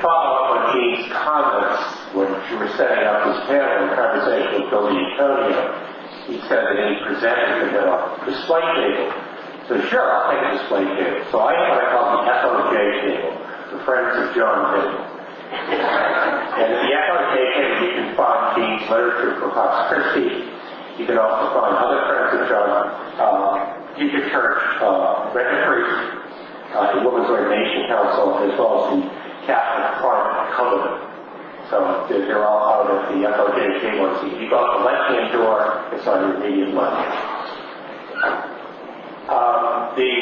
follow up on Jean's comments when she was setting up this panel in conversation with Billy Antonio. He said that he presented to him a display table. So sure, I'll take a display table. So I have what I call the FOJ table, the Friends of John table. And in the FOJ table, you can find Jean's literature for Fox Christie. You can also find other Friends of John, Future Church, Red Priest, the Women's Ordination Council, as well as the Catholic Parliament Covenant. So they're all out of the FOJ table. So if you go out the left-hand door, it's on your immediate left. The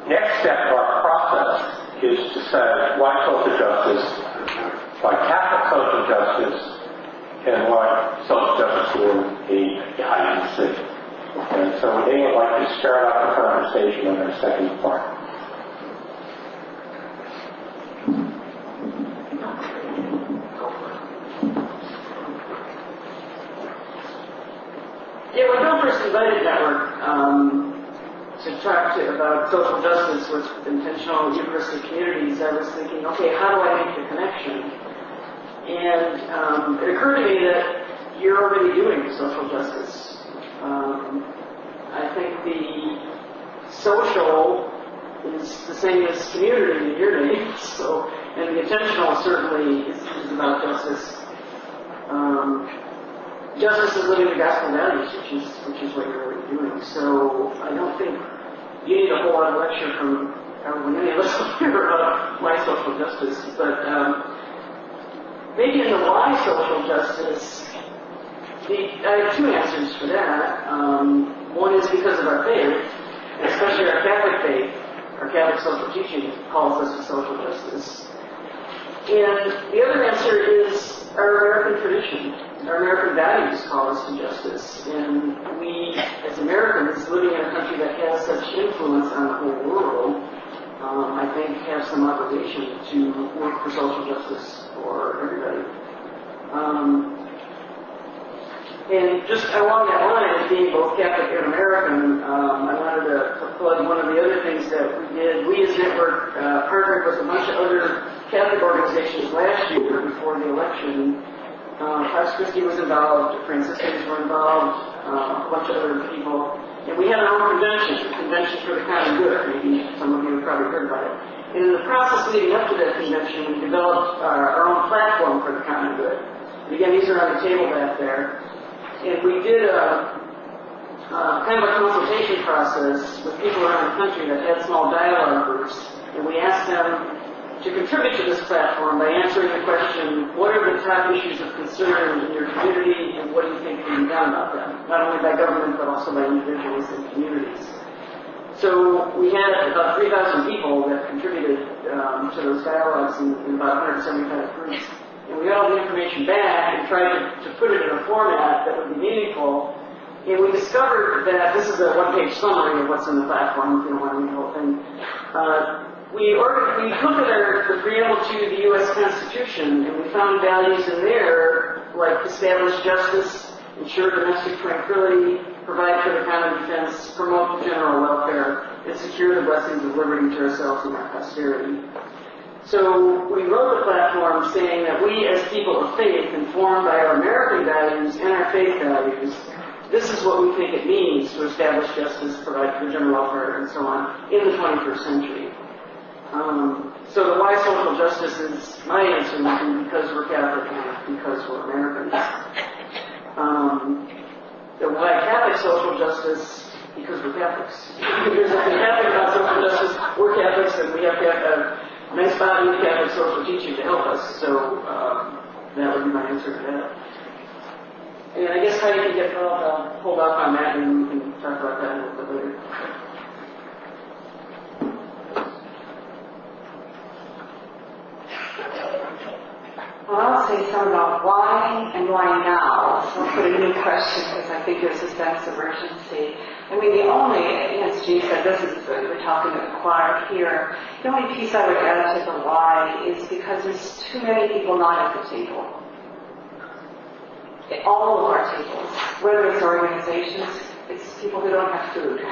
next step of our process is to say why social justice, why Catholic social justice, and why social justice in the IEC. And so today I'd like to start off the conversation on our second part. Yeah, when Bill first invited Network to talk about social justice with intentional Eucharistic communities, I was thinking, okay, how do I make the connection? And it occurred to me that you're already doing social justice. I think the social is the same as community in your name, so, and the intentional certainly is about justice. Justice is living the gospel values, which is what you're already doing. So I don't think you need a whole lot of lecture from any of us here about why social justice, but maybe in the why social justice, I have two answers for that. One is because of our faith, especially our Catholic faith. Our Catholic social teaching calls us to social justice. And the other answer is our American tradition. Our American values call us to justice. And we, as Americans, living in a country that has such influence on the whole world, I think have some obligation to work for social justice for everybody. And just along that line of being both Catholic and American, I wanted to plug one of the other things that we did. We as Network partnered with a bunch of other Catholic organizations last year before the election. Fox Christie was involved, Franciscans were involved, a bunch of other people. And we had our own convention, the Convention for the Common Good. Maybe some of you have probably heard about it. And in the process leading up to that convention, we developed our own platform for the common good. And again, these are on the table back there. And we did a kind of a consultation process with people around the country that had small dialogue groups. And we asked them to contribute to this platform by answering the question, what are the top issues of concern in your community and what do you think can be done about them? Not only by government, but also by individuals and communities. So we had about 3,000 people that contributed to those dialogues in about 175 groups. And we got all the information back and tried to put it in a format that would be meaningful. And we discovered that this is a one-page summary of what's in the platform, if you don't want to read the whole thing. We looked at the preamble to the U.S. Constitution, and we found values in there like establish justice, ensure domestic tranquility, provide for the common defense, promote the general welfare, and secure the blessings of liberty to ourselves and our posterity. So we wrote the platform saying that we as people of faith, informed by our American values and our faith values, this is what we think it means to establish justice, provide for general welfare, and so on in the 21st century. So the why social justice is my answer would be because we're Catholic and because we're Americans. The why Catholic social justice, because we're Catholics. There's nothing Catholic about social justice. We're Catholics and we have to have a nice body of Catholic social teaching to help us. So that would be my answer to that. And I guess how you can get involved, I'll hold off on that and we can talk about that a little bit later. Well, I'll say something about why and why now. So I'll put a new question because I think there's a sense of urgency. I mean, the only, as Jean said, we're talking to the choir here, the only piece I would add to the why is because there's too many people not at the table. At all of our tables, whether it's organizations, it's people who don't have food.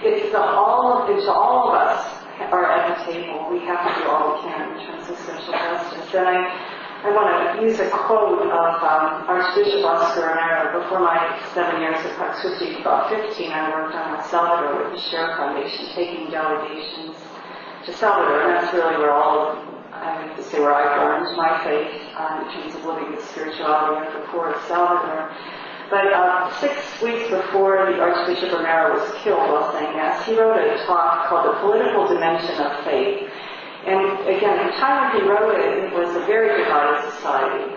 It's all of us are at the table. We have to do all we we can in terms of social justice. And I want to use a quote of Archbishop Oscar Romero. Before my 7 years at Pax Christi, about 15, I worked on El Salvador with the Share Foundation, taking delegations to Salvador, and that's really where I have to say where I learned my faith in terms of living the spirituality of the poor of Salvador. But 6 weeks before the Archbishop Romero was killed while saying Mass, he wrote a talk called The Political Dimension of Faith. And again, at the time when he wrote it, it was a very divided society,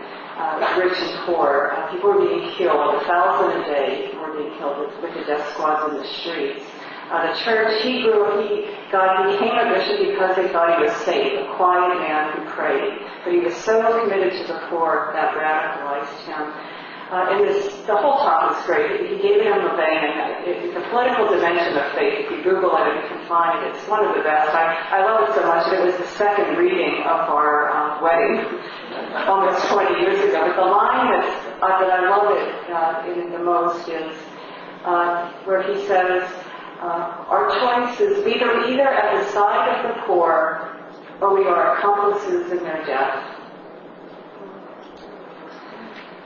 rich and poor. People were being killed, 1,000 a day were being killed with the death squads in the streets. The church, he became a bishop because they thought he was safe, a quiet man who prayed. But he was so committed to the poor that radicalized him. And the whole talk was great. He gave him a vein, and the political dimension of faith, if you Google it, you can find it. It's one of the best. I love it so much. It was the second reading of our wedding almost 20 years ago. But the line that I love it the most is where he says, our choice is we are either at the side of the poor or we are accomplices in their death.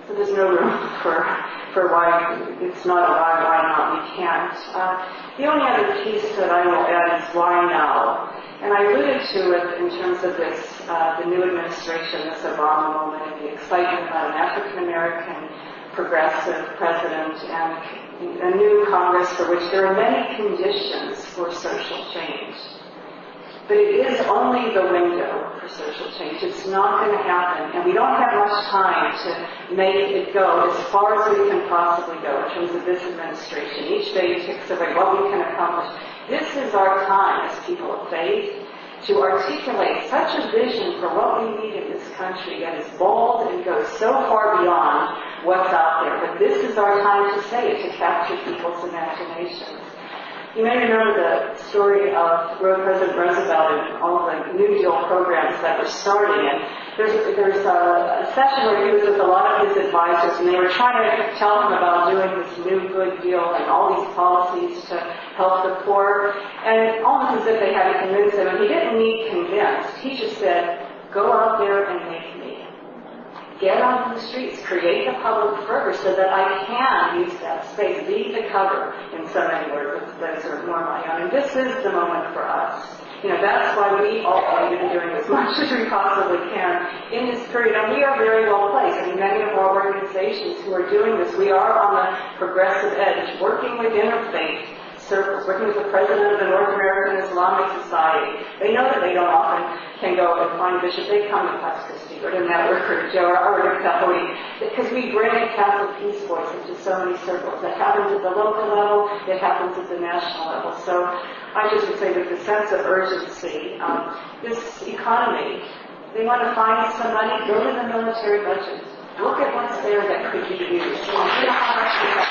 So there's no room for why it's not a why not, we can't. The only other piece that I will add is why now. And I alluded to it in terms of this, the new administration, this Obama moment, and the excitement about an African-American progressive president and a new Congress for which there are many conditions for social change. But it is only the window for social change. It's not going to happen, and we don't have much time to make it go as far as we can possibly go in terms of this administration. Each day ticks away what we can accomplish. This is our time as people of faith to articulate such a vision for what we need in this country that is bold and goes so far beyond what's out there. But this is our time to say it, to capture people's imaginations. You may remember the story of President Roosevelt and all the New Deal programs that were starting. And there's a session where he was with a lot of his advisors, and they were trying to tell him about doing this new good deal and all these policies to help the poor. And almost as if they had to convince him, and he didn't need convinced. He just said, go out there and make me. Get on the streets, create the public fervor so that I can use that space, be the cover, in so many words, those are more my own. And this is the moment for us. You know, that's why we all are even doing as much as we possibly can in this period. And we are very well placed. I mean, many of our organizations who are doing this, we are on the progressive edge, working within a faith circles, working with the president of the North American Islamic Society. They know that they don't often can go and find bishops. They come to Pax Christi or to Network or to Joe or to Catholic, because we bring a Catholic peace voice into so many circles. It happens at the local level, it happens at the national level. So I just would say that the sense of urgency, this economy, they want to find some money, go to the military budget. Look at what's there that could be used. You know how much we have.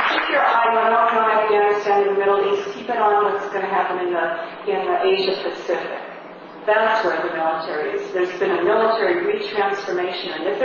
Keep your eye not only on Afghanistan and the Middle East, keep it on what's going to happen in the Asia Pacific. That's where the military is. There's been a military retransformation, and it's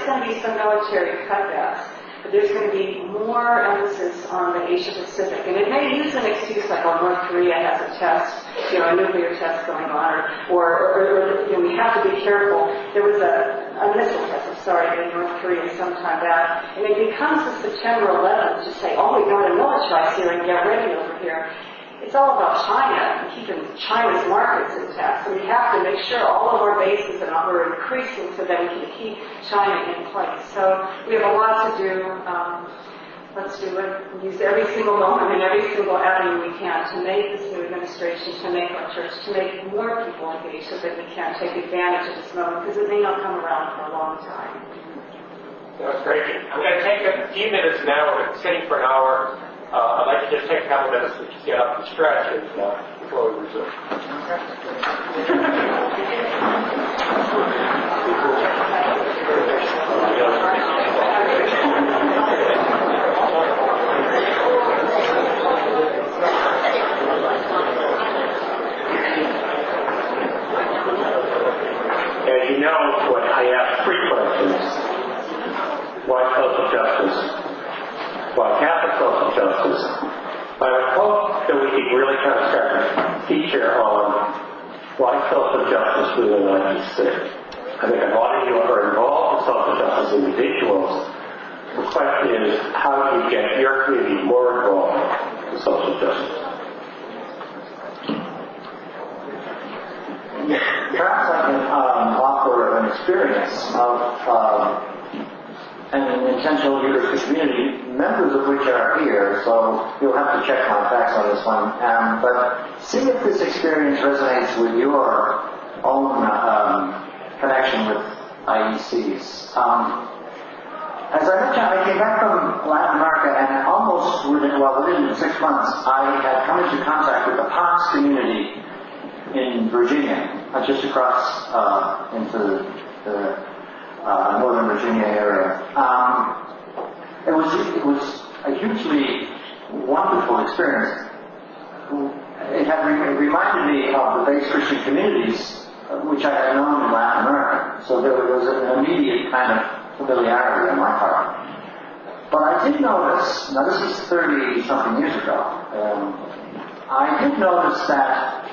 going to be some military cutbacks, but there's going to be more emphasis on the Asia Pacific. And it may use an excuse like, oh, North Korea has a test, a nuclear test going on, or we have to be careful. There was a missile test, in North Korea sometime back, and it becomes the September 11th to say, oh, we got to militarize here and get ready over here. It's all about China and keeping China's markets intact. So we have to make sure all of our bases and we're increasing so that we can keep China in place. So we have a lot to do. Let's do it. Use every single moment and every single avenue we can to make this new administration, to make our church, to make more people engaged so that we can take advantage of this moment, because it may not come around for a long time. That was great. I'm going to take a few minutes now. We're sitting for an hour. I'd like to just take a couple minutes to just get up and stretch and before we resume. As you know, I asked 3 questions. Why social justice? Why Catholic social justice? I would hope that we could really really kind of start to feature on why social justice within IEC. I think a lot of you are involved in social justice individuals. The question is, how do you get your community more involved in social justice? Perhaps I can offer an experience of an intentional Eucharistic community, members of which are here, so you'll have to check my facts on this one. But see if this experience resonates with your own connection with IECs. As I mentioned, I came back from Latin America, and almost within 6 months, I had come into contact with the Parks community in Virginia, just across into the Northern Virginia area. It was a hugely wonderful experience. It reminded me of the base Christian communities which I had known in Latin America. So there was an immediate kind of familiarity on my part. But I did notice, now this is 30-something years ago, I did notice that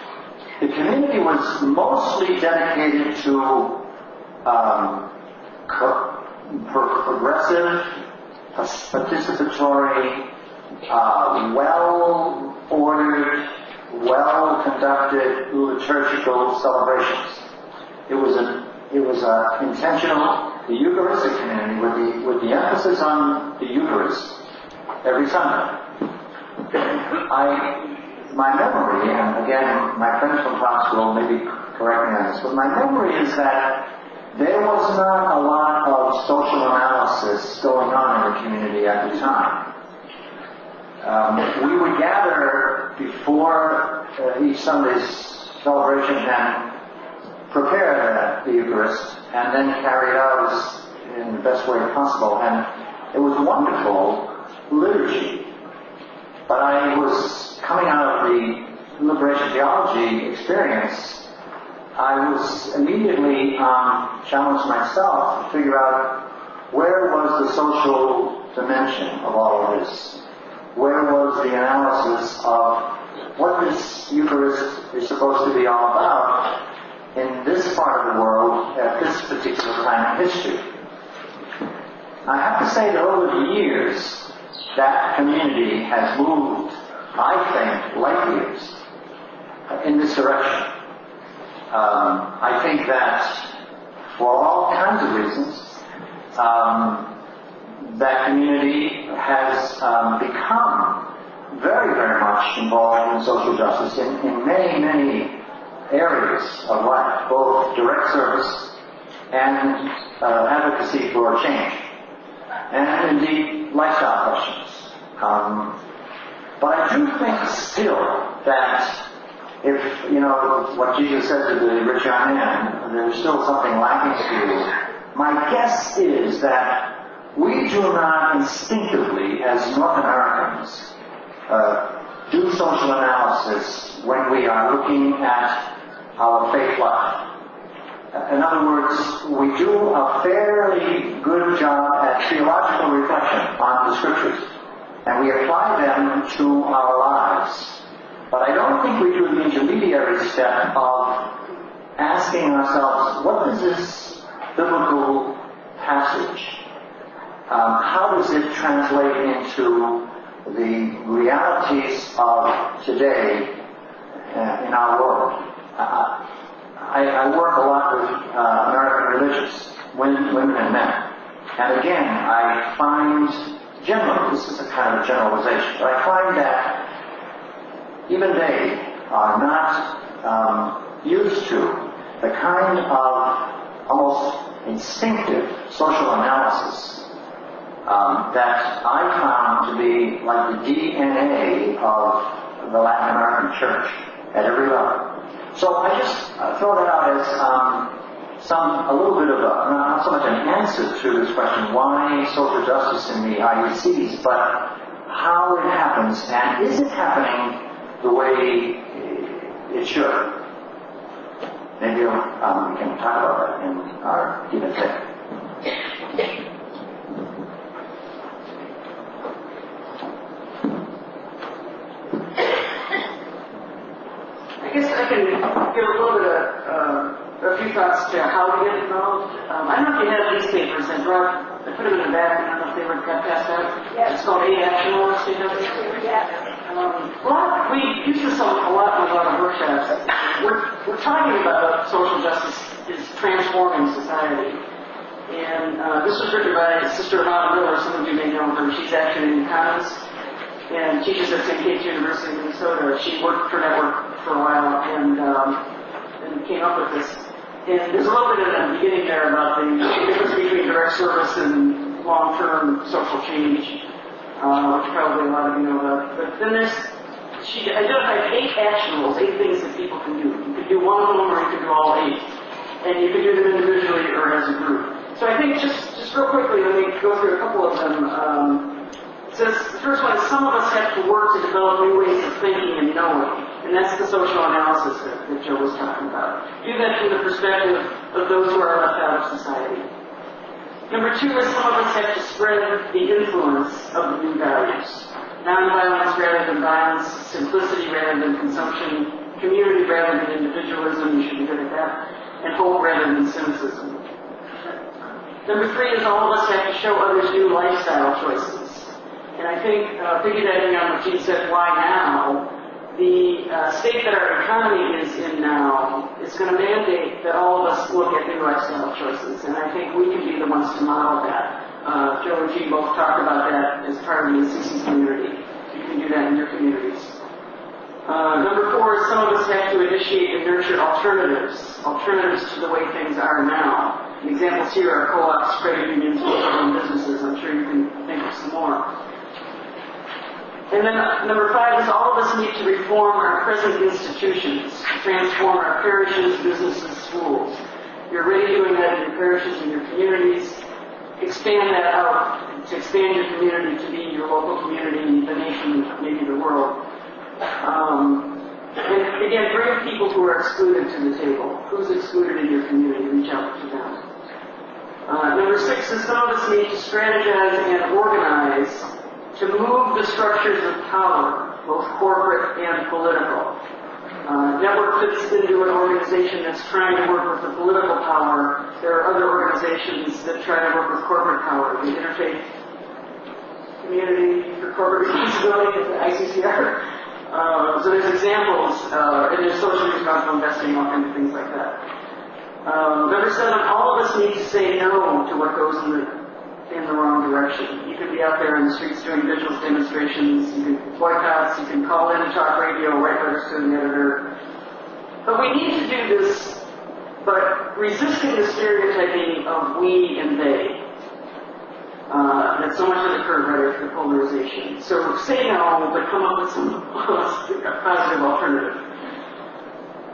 the community was mostly dedicated to progressive, participatory, well-ordered, well-conducted liturgical celebrations. It was intentional, the Eucharistic community with the emphasis on the Eucharist every Sunday. My memory, and again, my friends from Fox will maybe correct me on this, but my memory is that there was not a lot of social analysis going on in the community at the time. We would gather before each Sunday's celebration and prepare the Eucharist and then carry it out in the best way possible. And it was wonderful liturgy. But I was coming out of the liberation theology experience. I was immediately challenged myself to figure out where was the social dimension of all of this. Where was the analysis of what this Eucharist is supposed to be all about in this part of the world at this particular time in history? I have to say that over the years, that community has moved, I think, light years in this direction. I think that for all kinds of reasons, that community has become very, very much involved in social justice in many, many areas of life, both direct service and advocacy for change, and indeed lifestyle questions. But I do think still that if, what Jesus said to the rich young man, there's still something lacking to you. My guess is that we do not instinctively, as North Americans, do social analysis when we are looking at our faith life. In other words, we do a fairly good job at theological reflection on the Scriptures, and we apply them to our lives. But I don't think we do the intermediary step of asking ourselves, what is this biblical passage? How does it translate into the realities of today in our world? I work a lot with American religious, women and men. And again, I find generally, this is a kind of generalization, but I find that even they are not used to the kind of almost instinctive social analysis that I found to be like the DNA of the Latin American church at every level. So I just throw that out as a little bit of not so much an answer to this question, why social justice in the IECs, but how it happens, and is it happening the way it should? Maybe we can talk about that in our give and take. I guess I can give a little bit of a few thoughts to how to get involved. I don't know if you have these papers that brought, I put them in the back, I don't know if they got passed out. Yes. It's called 8 Action Laws. Do you have this? Yeah. We use this a lot in a lot of workshops. We're talking about social justice is transforming society. And this was written by Sister Ron Miller. Some of you may know her. She's actually an economist and teaches at St. Kate's University of Minnesota. She worked for Network for a while and came up with this. And there's a little bit in the beginning there about the difference between direct service and long-term social change, which probably a lot of you know about. But then she identified 8 action rules, 8 things that people can do. You can do one of them or you can do all 8. And you can do them individually or as a group. So I think just real quickly, let me go through a couple of them. It says, the first one is some of us have to work to develop new ways of thinking and knowing. And that's the social analysis that Joe was talking about. Do that from the perspective of those who are left out of society. Number 2 is some of us have to spread the influence of the new values. Nonviolence rather than violence, simplicity rather than consumption, community rather than individualism, you should be good at that, and hope rather than cynicism. Number 3 is all of us have to show others new lifestyle choices. And I think, piggybacking on what Gene said, why now? The state that our economy is in now is going to mandate that all of us look at new lifestyle choices. And I think we can be the ones to model that. Joe and Gene both talked about that as part of the IECs community. You can do that in your communities. Number 4 is some of us have to initiate and nurture alternatives to the way things are now. The examples here are co-ops, credit unions, local businesses. I'm sure you can think of some more. And then number 5 is all of us need to reform our present institutions, transform our parishes, businesses, schools. You're already doing that in your parishes and your communities. Expand that out to expand your community to be your local community, the nation, maybe the world. And again, bring people who are excluded to the table. Who's excluded in your community? Reach out to them. Number 6 is some of us need to strategize and organize to move the structures of power, both corporate and political. Network fits into an organization that's trying to work with the political power. There are other organizations that try to work with corporate power. The Interfaith Community for Corporate Responsibility, the ICCR. So there's examples, and there's socially responsible investing, all kinds of things like that. Number 7, all of us need to say no to what goes in the wrong direction. You can be out there in the streets doing vigilance demonstrations, you can boycotts, you can call in and talk radio, write letters to the editor. But we need to do this, but resisting the stereotyping of we and they. That's so much of the current rhetoric, the polarization. So say no, but come up with some positive alternative.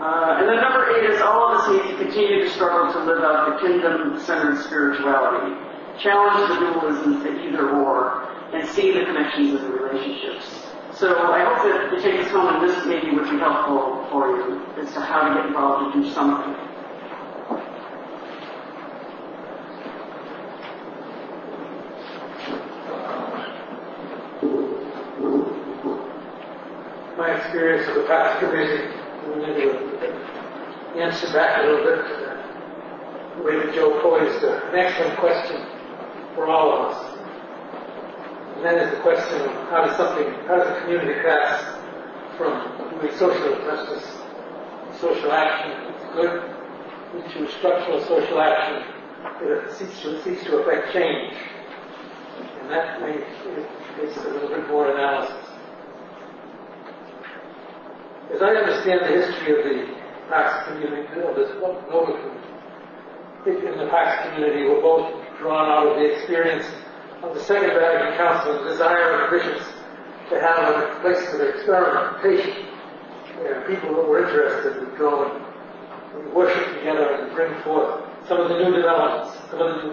And then number 8 is all of us need to continue to struggle to live out the kingdom-centered spirituality. Challenge the dualisms at either or, and see the connections of the relationships. So I hope that you take this home and this maybe would be helpful for you as to how to get involved and do something. My experience as a pastor committee, maybe answer back a little bit to the way that Joe posed an excellent question for all of us. And that is the question of how does a community pass from doing social justice, social action, it's good, into structural social action that seeks to affect change. And that makes a little bit more analysis. As I understand the history of the Pax community, of this Nova in the Pax community, were both drawn out of the experience of the Second Vatican Council and the desire of the bishops to have a place for experimentation where people who were interested would go and worship together and bring forth some of the new developments, some of the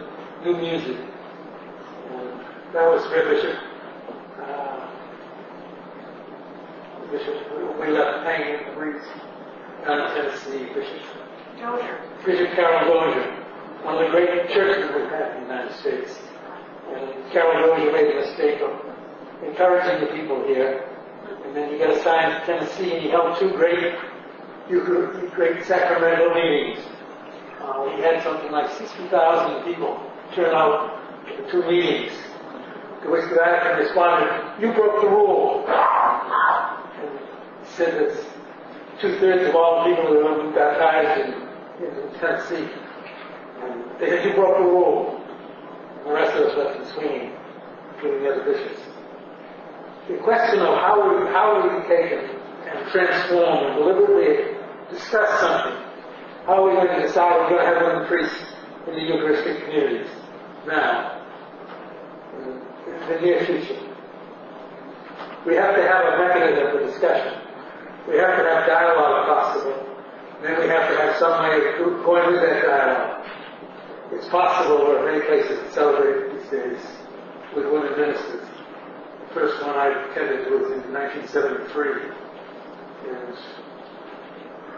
new music. And that was where Bishop we left hanging in the breeze down in Tennessee, Bishop Carol Dozier, one of the great churches we've had in the United States. And Carol Dozier made the mistake of encouraging the people here. And then he got assigned to Tennessee and he held 2 great great sacramental meetings. We had something like 60,000 people turn out for the 2 meetings, to which the Vatican responded, "You broke the rule." And said that 2/3 of all the people who were baptized in Tennessee, and they said, "You broke the rule." And the rest of us left in swinging, including the other bishops. The question of how we take and transform and deliberately discuss something. How are we going to decide we're going to have women priests in the Eucharistic communities now, in the near future? We have to have a mechanism for discussion. We have to have dialogue possible. And then we have to have some way of going with that dialogue. It's possible, there are many places that celebrate these days with women ministers. The first one I attended was in 1973. And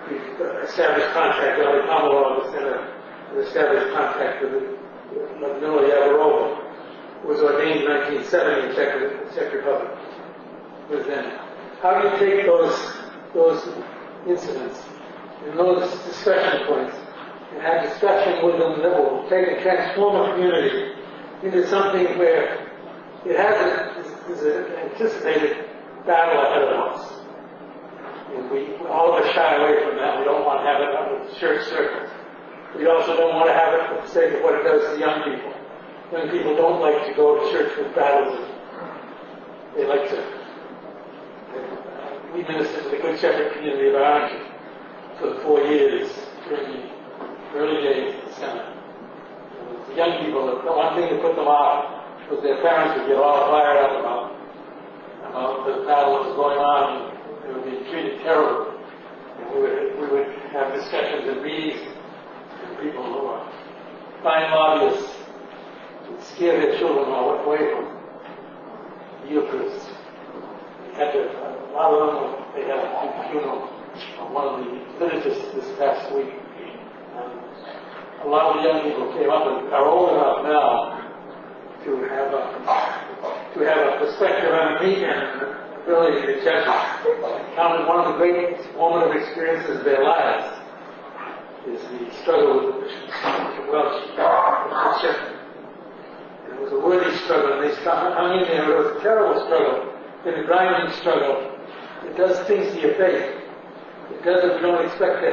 we established contact, Ellie Pomeroy was an established contact with Ludmila Yavarova, who was ordained in 1970 in Czech Republic. But then, how do you take those incidents and those discussion points and have discussion with them that will take and transform a community into something where it has an anticipated battle ahead of us? And all of us shy away from that. We don't want to have it under the church circles. We also don't want to have it for the sake of what it does to young people. Young people don't like to go to church with battles. They like to. We ministered to the Good Shepherd community of Arlington for the 4 years during the early days of the Senate. The young people, the one thing that put them off was their parents would get all fired up about the battle that was going on. They were being treated terribly. And we would have discussions and meetings, and people who were fine lobbyists would scare their children away from the Eucharist. A lot of them, they had a funeral of one of the liturgists this past week. And a lot of the young people came up and are old enough now to have a perspective on me and ability to judge it. Counted one of the great formative experiences of their lives is the struggle with the Welsh Shepherd. It was a worthy struggle, and they hung in there. It was a terrible struggle, and a grinding struggle. It does things to your faith. It does it. We don't expect to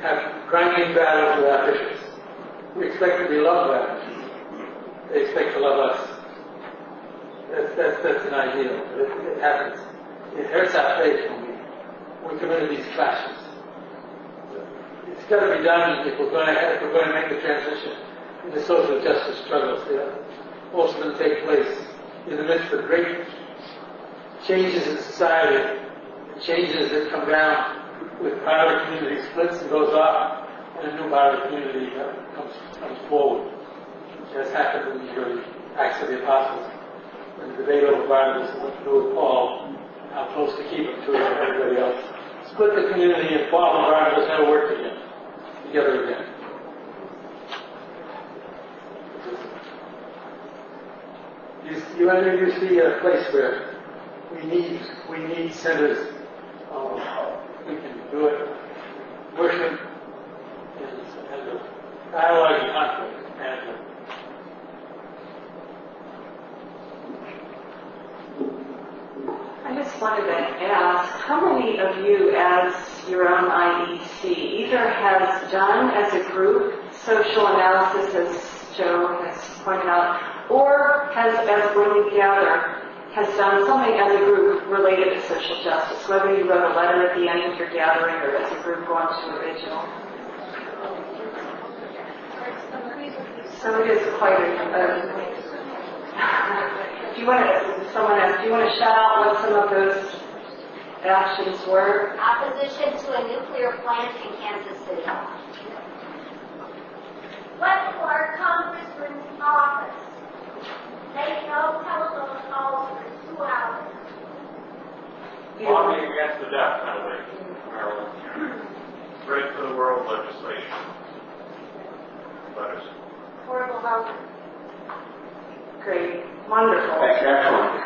have grinding battles with our bishops. We expect to be loved by our bishops. They expect to love us. That's an ideal. It happens. It hurts our faith when we come into these clashes. It's got to be done if we're going to make the transition into social justice struggles. Most of them take place in the midst of great changes in society, changes that come down with part of the community splits and goes off, and a new part of the community comes forward. It has happened in the early Acts of the Apostles. And the debate over Barnabas and what to do with Paul, how close to keep him to everybody else. Split the community, and Paul and Barnabas never worked together again. You see a place where we need centers. We can do it. Worship and dialogue and conflict management. I just wanted to ask, how many of you, as your own IEC, either has done as a group social analysis, as Joe has pointed out, or has, as when we gather, has done something as a group related to social justice, whether you wrote a letter at the end of your gathering or as a group going to a vigil? So it is quite a do you want to shout out what some of those actions were? Opposition to a nuclear plant in Kansas City. Let our congressman's office make no telephone calls for 2 hours. Lobbying against the death penalty in Maryland. Great for the world legislation. Letters. Affordable housing. Great. Wonderful. Excellent.